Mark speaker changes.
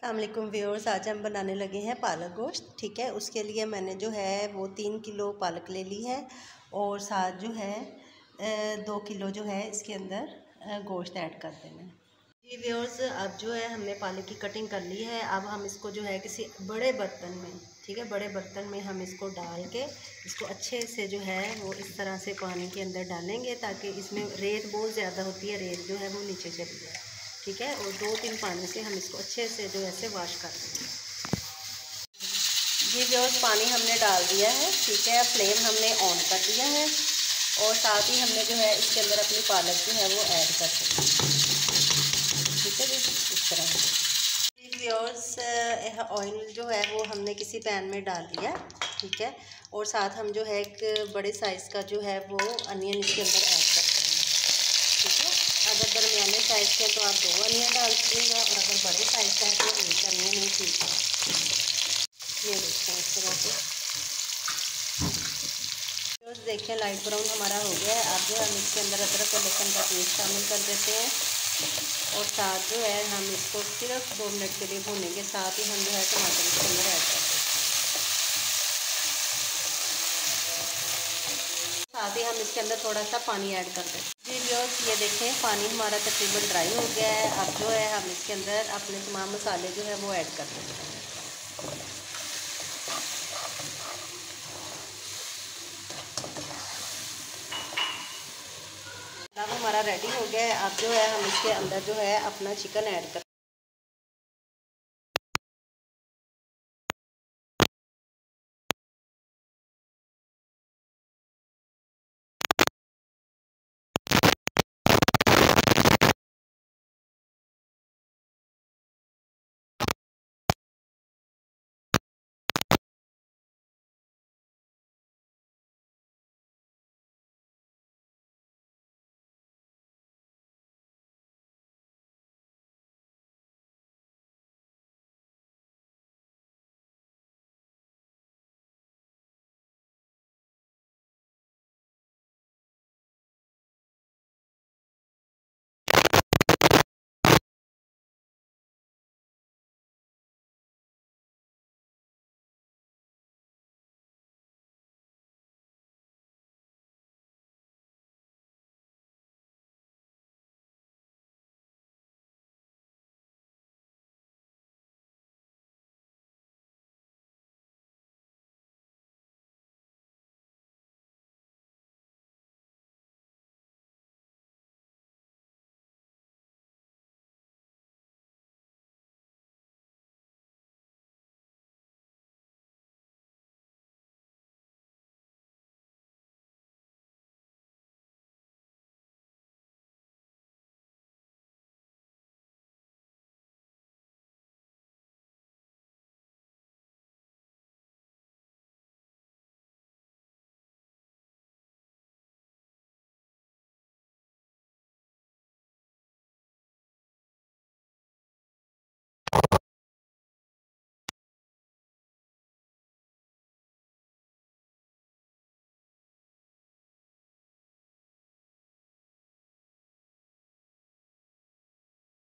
Speaker 1: अस्सलामुअलैकुम व्यूअर्स, आज हम बनाने लगे हैं पालक गोश्त। ठीक है, उसके लिए मैंने जो है वो 3 किलो पालक ले ली है और साथ जो है 2 किलो जो है इसके अंदर गोश्त ऐड कर देना है। जी व्यूअर्स, अब जो है हमने पालक की कटिंग कर ली है। अब हम इसको जो है किसी बड़े बर्तन में, ठीक है, बड़े बर्तन में हम इसको डाल के इसको अच्छे से जो है वो इस तरह से पानी के अंदर डालेंगे ताकि इसमें रेत बहुत ज़्यादा होती है, रेत जो है वो नीचे चली जाए। ठीक है, और 2-3 पानी से हम इसको अच्छे से जो ऐसे वॉश कर देंगे। जी व्यूअर्स, पानी हमने डाल दिया है। ठीक है, फ्लेम हमने ऑन कर दिया है और साथ ही हमने जो है इसके अंदर अपनी पालक जो है वो ऐड कर देंगे। ठीक है जी, इस तरह से। जी व्यूअर्स, ऑयल जो है वो हमने किसी पैन में डाल दिया। ठीक है, और साथ हम जो है एक बड़े साइज़ का जो है वो अनियन इसके अंदर ऐड कर देंगे। ठीक है, अगर दरमियाने साइज़ के तो आप 2 अनियन डाल दीजिएगा और अगर बड़े साइज़ का है तो 1 अनियन ही ठीक है। ये देखते हैं इस तरह से। देखिए लाइट ब्राउन हमारा हो गया है। अब जो हम इसके अंदर अदरक और लहसुन का पेस्ट शामिल कर देते हैं और साथ जो है हम इसको सिर्फ 2 मिनट के लिए भूनेंगे। साथ ही हम जो है टमाटर इसके अंदर ऐड कर देते हैं। साथ ही हम इसके अंदर थोड़ा सा पानी ऐड कर दें। जी व्यूअर्स, ये देखें पानी हमारा तकरीबन ड्राई हो गया है। अब जो है हम इसके अंदर अपने तमाम मसाले जो है वो ऐड कर देते हैं। अब हमारा रेडी हो गया है। अब जो है हम इसके अंदर जो है अपना चिकन ऐड कर